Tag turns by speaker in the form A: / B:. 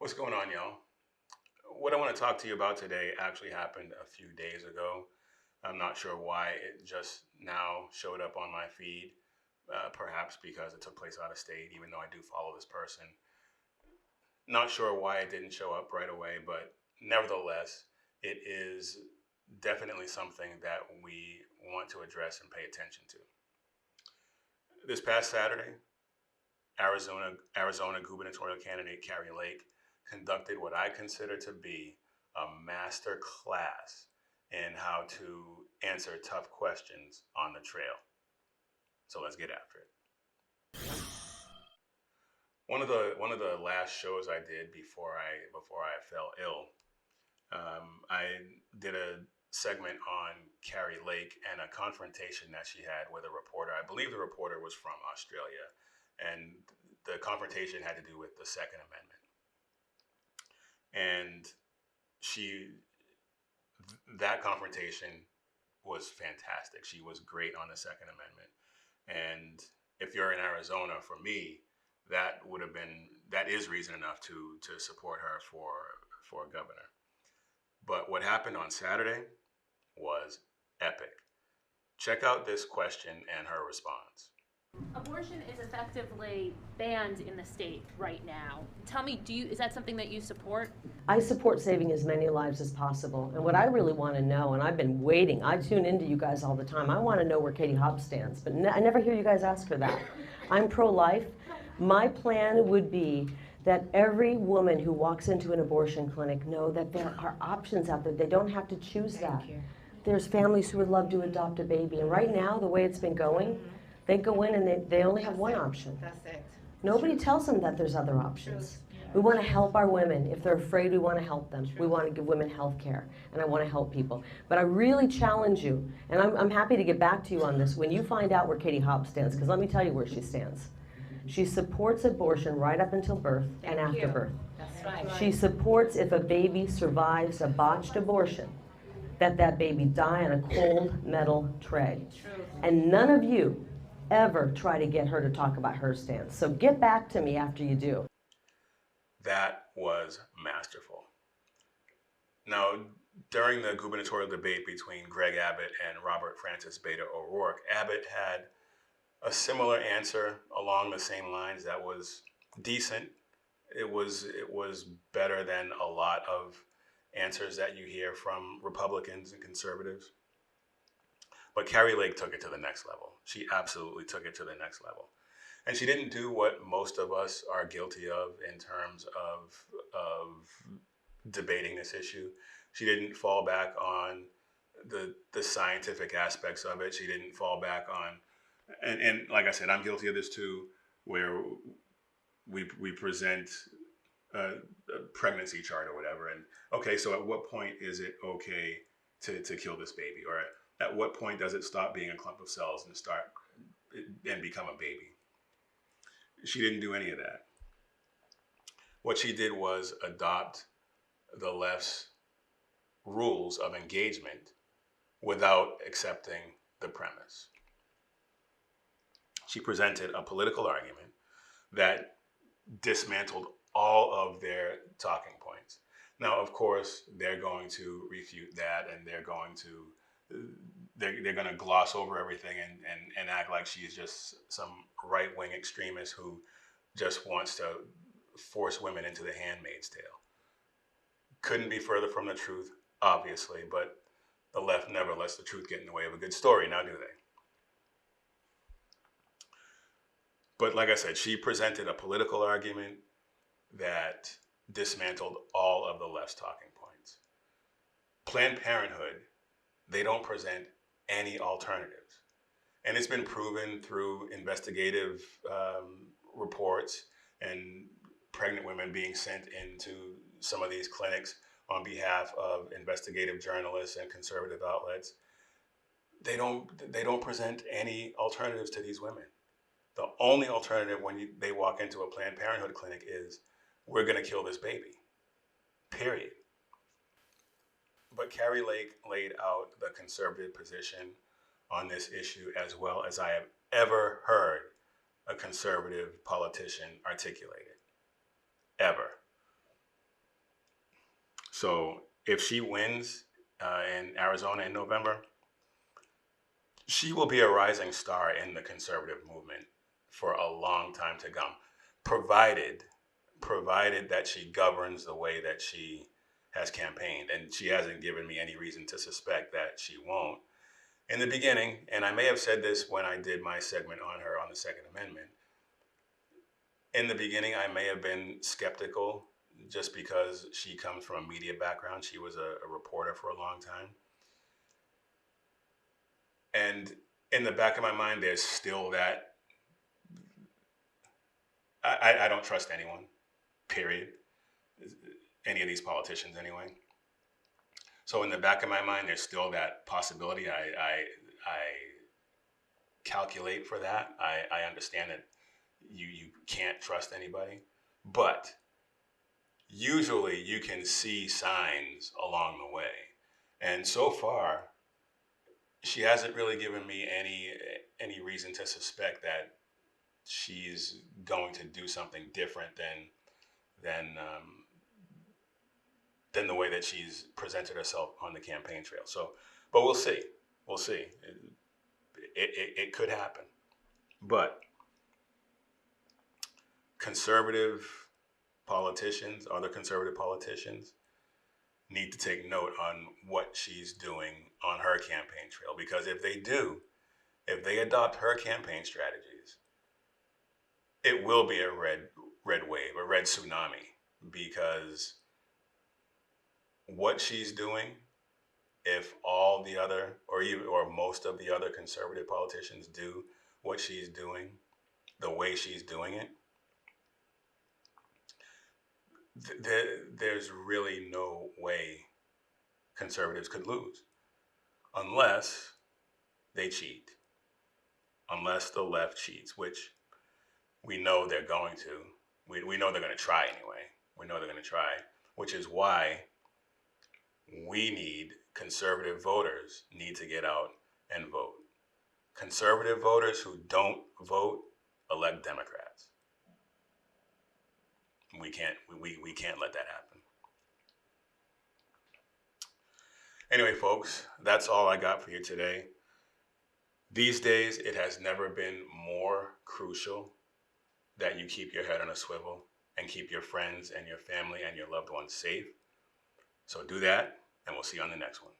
A: What's going on, y'all? What I want to talk to you about today actually happened a few days ago. I'm not sure why it just now showed up on my feed. Perhaps because it took place out of state, even though I do follow this person. Not sure why it didn't show up right away, but nevertheless, it is definitely something that we want to address and pay attention to. This past Saturday, Arizona gubernatorial candidate Kari Lake conducted what I consider to be a master class in how to answer tough questions on the trail. So let's get after it. One of the last shows I did before I fell ill, I did a segment on Kari Lake and a confrontation that she had with a reporter. I believe the reporter was from Australia, and the confrontation had to do with the Second Amendment. And she that confrontation was fantastic. She was great on the Second Amendment. And if you're in Arizona, for me, that is reason enough to support her for governor. But what happened on Saturday was epic. Check out this question and her response.
B: Abortion is effectively banned in the state right now. Tell me, is that something that you support?
C: I support saving as many lives as possible. And what I really want to know, and I've been waiting, I tune into you guys all the time. I want to know where Katie Hobbs stands, but I never hear you guys ask her that. I'm pro-life. My plan would be that every woman who walks into an abortion clinic know that there are options out there. They don't have to choose that. There's families who would love to adopt a baby. And right now, the way it's been going, they go in and they only have one option.
D: That's it.
C: Nobody tells them that there's other options. We want to help our women. If they're afraid, we want to help them. We want to give women health care, and I want to help people. But I really challenge you, and I'm happy to get back to you on this, when you find out where Katie Hobbs stands, because let me tell you where she stands. She supports abortion right up until birth and after birth.
D: That's right.
C: She supports if a baby survives a botched abortion, that baby die on a cold metal tray. And none of you ever try to get her to talk about her stance. So get back to me after you do.
A: That was masterful. Now, during the gubernatorial debate between Greg Abbott and Robert Francis Beta O'Rourke, Abbott had a similar answer along the same lines that was decent. It was better than a lot of answers that you hear from Republicans and conservatives. But Kari Lake took it to the next level. She absolutely took it to the next level. And she didn't do what most of us are guilty of in terms of debating this issue. She didn't fall back on the scientific aspects of it. She didn't fall back on, and like I said, I'm guilty of this too, where we present a pregnancy chart or whatever. And okay, so at what point is it okay to kill this baby? Or at what point does it stop being a clump of cells and become a baby? She didn't do any of that. What she did was adopt the left's rules of engagement without accepting the premise. She presented a political argument that dismantled all of their talking points. Now, of course, they're going to refute that, and they're going to gloss over everything and act like she's just some right-wing extremist who just wants to force women into the Handmaid's Tale. Couldn't be further from the truth, obviously, but the left never lets the truth get in the way of a good story, now do they? But like I said, she presented a political argument that dismantled all of the left's talking points. Planned Parenthood, they don't present any alternatives. And it's been proven through investigative reports and pregnant women being sent into some of these clinics on behalf of investigative journalists and conservative outlets. They don't present any alternatives to these women. The only alternative when they walk into a Planned Parenthood clinic is, we're going to kill this baby, period. But Kari Lake laid out the conservative position on this issue as well as I have ever heard a conservative politician articulate it, ever. So if she wins in Arizona in November, she will be a rising star in the conservative movement for a long time to come, provided that she governs the way that she has campaigned. And she hasn't given me any reason to suspect that she won't. In the beginning, and I may have said this when I did my segment on her on the Second Amendment, in the beginning, I may have been skeptical just because she comes from a media background. She was a reporter for a long time. And in the back of my mind, there's still that I don't trust anyone, period. Any of these politicians, anyway. So in the back of my mind, there's still that possibility. I calculate for that. I understand that you can't trust anybody, but usually you can see signs along the way. And so far, she hasn't really given me any reason to suspect that she's going to do something different than than the way that she's presented herself on the campaign trail. So, but we'll see. We'll see. It could happen. But conservative politicians, other conservative politicians, need to take note on what she's doing on her campaign trail. Because if they do, if they adopt her campaign strategies, it will be a red wave, a red tsunami. Because what she's doing, if all the other or most of the other conservative politicians do what she's doing the way she's doing it, there's really no way conservatives could lose unless they cheat, unless the left cheats, which we know they're going to. We know they're going to try anyway. We know they're going to try, which is why conservative voters need to get out and vote. Conservative voters who don't vote elect Democrats. We can't let that happen. Anyway, folks, that's all I got for you today. These days, it has never been more crucial that you keep your head on a swivel and keep your friends and your family and your loved ones safe. So do that, and we'll see you on the next one.